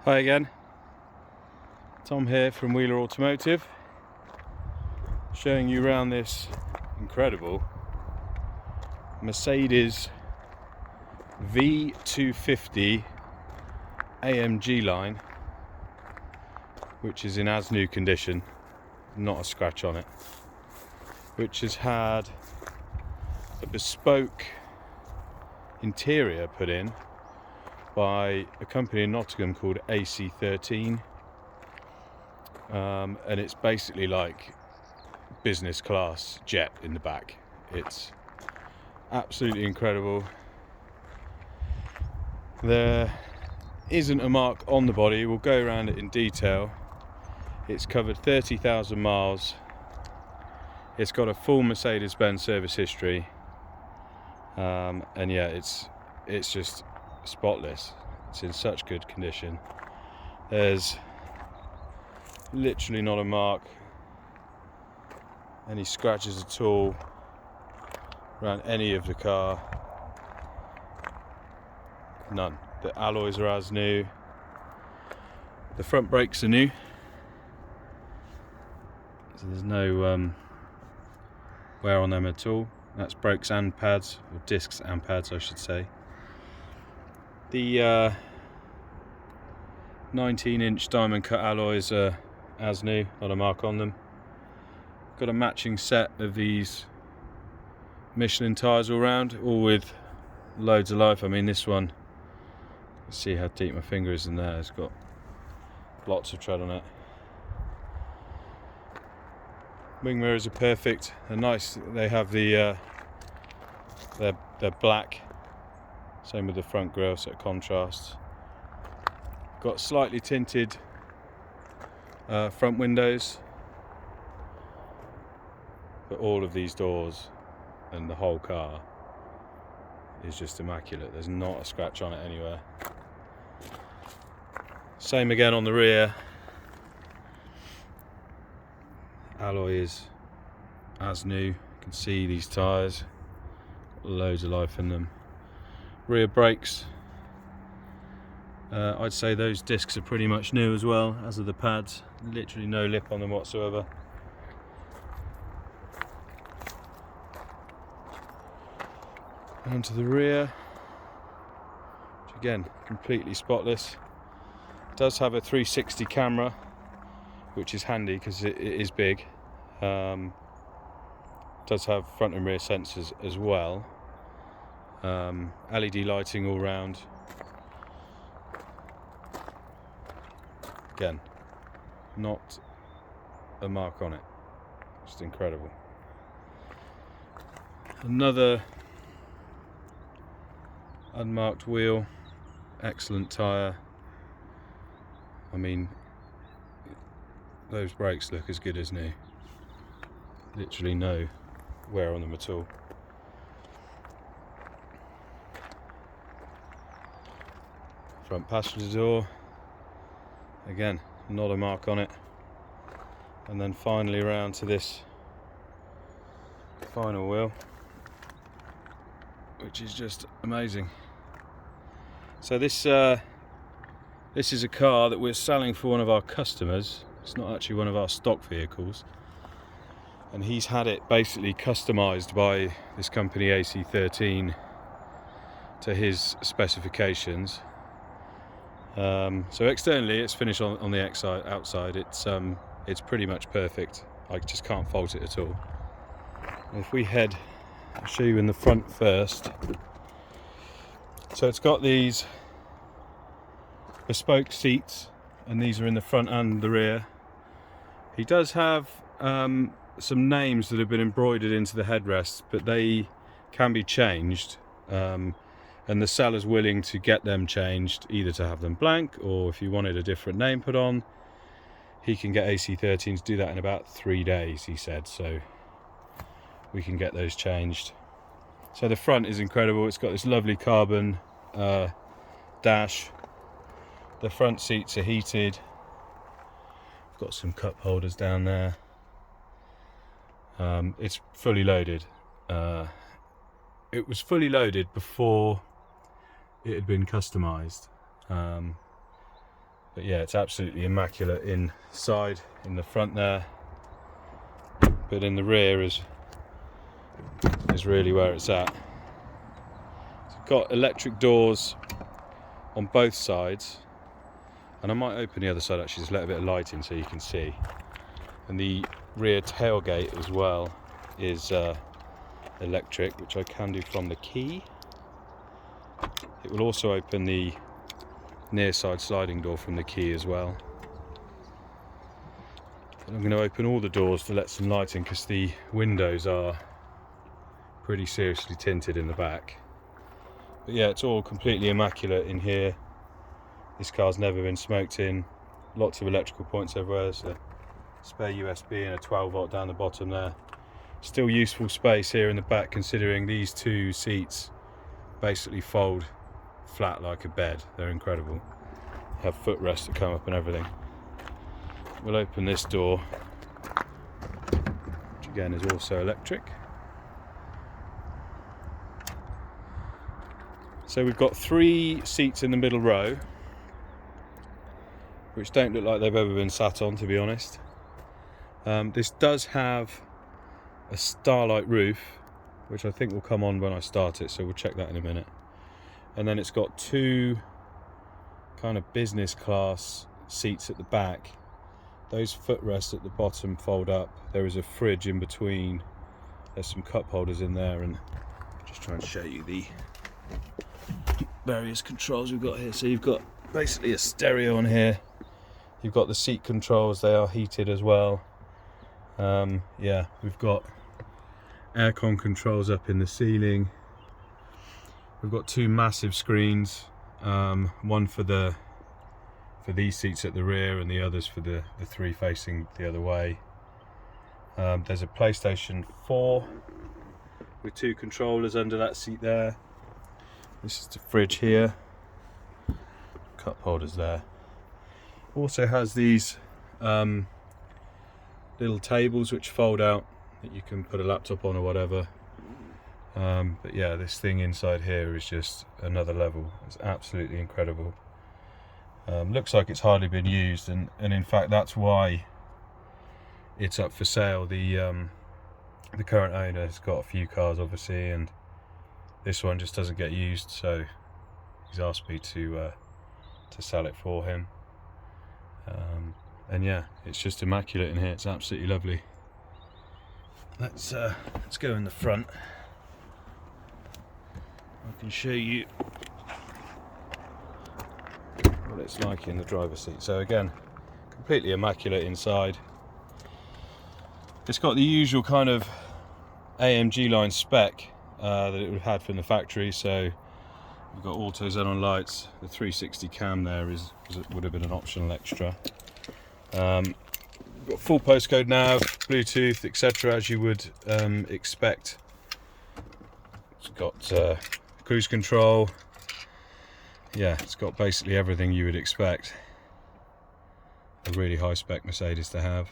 Hi again, Tom here from Wheeler Automotive, showing you around this incredible Mercedes V250 AMG line, which is in as new condition, not a scratch on it, which has had a bespoke interior put in by a company in Nottingham called AC13, and it's basically like business class jet in the back. It's absolutely incredible. There isn't a mark on the body. We'll go around it in detail. It's covered 30,000 miles. It's got a full Mercedes-Benz service history, and yeah, it's just spotless. It's in such good condition. There's literally not a mark, any scratches at all around any of the car. None. The alloys are as new. The front brakes are new, so there's no wear on them at all. That's brakes and pads, or discs and pads I should say. The 19-inch diamond cut alloys are as new, not a mark on them. Got a matching set of these Michelin tyres all round, all with loads of life. I mean, this one, see how deep my finger is in there, it's got lots of tread on it. Wing mirrors are perfect. They're nice. They have the they're black. Same with the front grille, so it contrasts. Got slightly tinted front windows, but all of these doors and the whole car is just immaculate. There's not a scratch on it anywhere. Same again on the rear. Alloy is as new. You can see these tyres, loads of life in them. Rear brakes, I'd say those discs are pretty much new as well, as are the pads. Literally no lip on them whatsoever. And to the rear, which again, completely spotless. It does have a 360 camera, which is handy because it is big. Does have front and rear sensors as well. LED lighting all round. Again, not a mark on it. Just incredible. Another unmarked wheel, excellent tyre. I mean, those brakes look as good as new. Literally no wear on them at all. Front passenger door, again, not a mark on it. And then finally around to this final wheel, which is just amazing. So this is a car that we're selling for one of our customers. It's not actually one of our stock vehicles, and he's had it basically customized by this company AC13 to his specifications. So externally it's finished on the outside. It's pretty much perfect. I just can't fault it at all. And if we head, I'll show you in the front first. So it's got these bespoke seats, and these are in the front and the rear. He does have some names that have been embroidered into the headrests, but they can be changed. And the seller's willing to get them changed, either to have them blank, or if you wanted a different name put on, he can get AC13 to do that in about 3 days, he said, so we can get those changed. So the front is incredible. It's got this lovely carbon dash. The front seats are heated. Got some cup holders down there. It's fully loaded. It was fully loaded before it had been customized. But yeah, it's absolutely immaculate inside, in the front there, but in the rear is really where it's at. It's got electric doors on both sides, and I might open the other side actually, just let a bit of light in so you can see. And the rear tailgate as well is electric, which I can do from the key. It will also open the near side sliding door from the key as well. And I'm going to open all the doors to let some light in, because the windows are pretty seriously tinted in the back. But yeah, it's all completely immaculate in here. This car's never been smoked in. Lots of electrical points everywhere. There's a spare USB and a 12 volt down the bottom there. Still useful space here in the back, considering these two seats basically fold flat like a bed. They're incredible. You have footrests that come up and everything. We'll open this door, which again is also electric. So we've got 3 seats in the middle row, which don't look like they've ever been sat on, to be honest. This does have a starlight roof, which I think will come on when I start it, so we'll check that in a minute. And then it's got 2 kind of business class seats at the back. Those footrests at the bottom fold up. There is a fridge in between. There's some cup holders in there, and I'll just try and show you the various controls we've got here. So you've got basically a stereo on here. You've got the seat controls, they are heated as well. Yeah, we've got aircon controls up in the ceiling. We've got 2 massive screens, one for these seats at the rear, and the others for the 3 facing the other way. There's a PlayStation 4 with 2 controllers under that seat there. This is the fridge here. Cup holders there. Also has these little tables which fold out that you can put a laptop on or whatever. But yeah, this thing inside here is just another level. It's absolutely incredible. Looks like it's hardly been used, and in fact that's why it's up for sale. The current owner has got a few cars obviously, and this one just doesn't get used, so he's asked me to sell it for him. And yeah, it's just immaculate in here. It's absolutely lovely. Let's go in the front. I can show you what it's like in the driver's seat. So again, completely immaculate inside. It's got the usual kind of AMG line spec that it would have had from the factory. So we've got auto xenon lights. The 360 cam there would have been an optional extra. We've got full postcode nav, Bluetooth, etc., as you would expect. It's got cruise control. Yeah, it's got basically everything you would expect a really high spec Mercedes to have.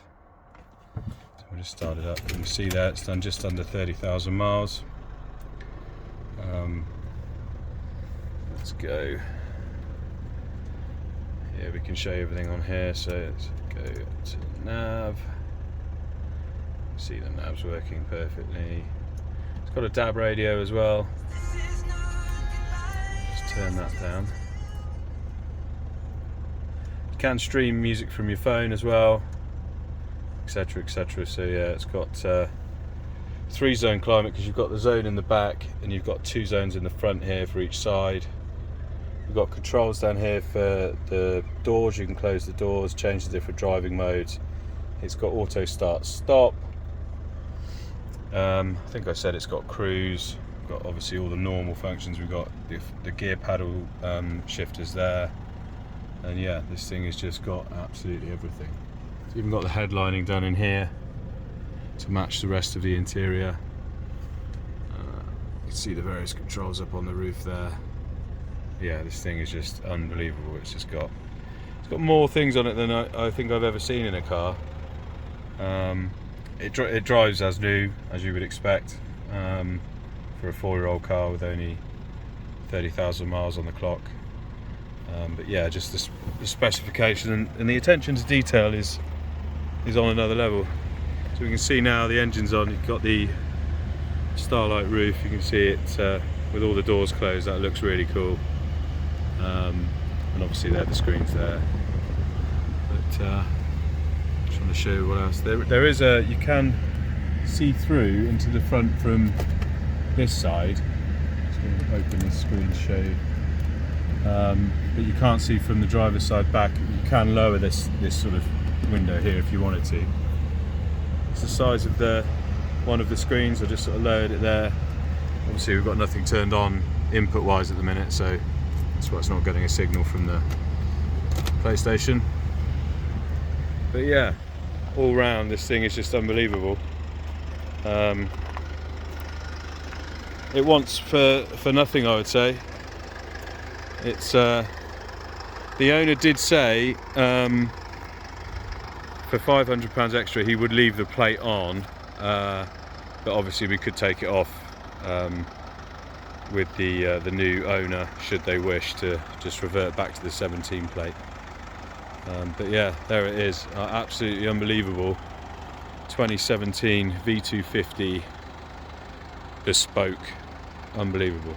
So we'll just start it up. You can see there it's done just under 30,000 miles. Let's go. Yeah, we can show you everything on here. So let's go to the nav. See the nav's working perfectly. It's got a DAB radio as well. Just turn that down. You can stream music from your phone as well, etc, etc. So yeah, it's got 3-zone climate, because you've got the zone in the back and you've got 2 zones in the front here for each side. We've got controls down here for the doors. You can close the doors, change the different driving modes. It's got auto start stop. I think I said it's got cruise. We've got obviously all the normal functions. We've got the gear paddle shifters there. And yeah, this thing has just got absolutely everything. It's even got the headlining done in here to match the rest of the interior. You can see the various controls up on the roof there. Yeah, this thing is just unbelievable. It's got more things on it than I think I've ever seen in a car. It drives as new as you would expect for a 4-year-old car with only 30,000 miles on the clock. But yeah, just the specification and the attention to detail is on another level. So we can see now the engine's on. You've got the starlight roof, you can see it with all the doors closed. That looks really cool. And obviously there, the screens there. But just trying to show you what else. There is you can see through into the front from this side. Just going to open this screen to show you. But you can't see from the driver's side back. You can lower this sort of window here if you wanted to. It's the size of one of the screens. I just sort of lowered it there. Obviously we've got nothing turned on input wise at the minute, so that's why it's not getting a signal from the PlayStation. But yeah, all round this thing is just unbelievable. It wants for nothing, I would say. It's the owner did say for £500 extra he would leave the plate on, but obviously we could take it off with the new owner should they wish to just revert back to the 17 plate. But yeah, there it is, absolutely unbelievable 2017 V250 bespoke, unbelievable.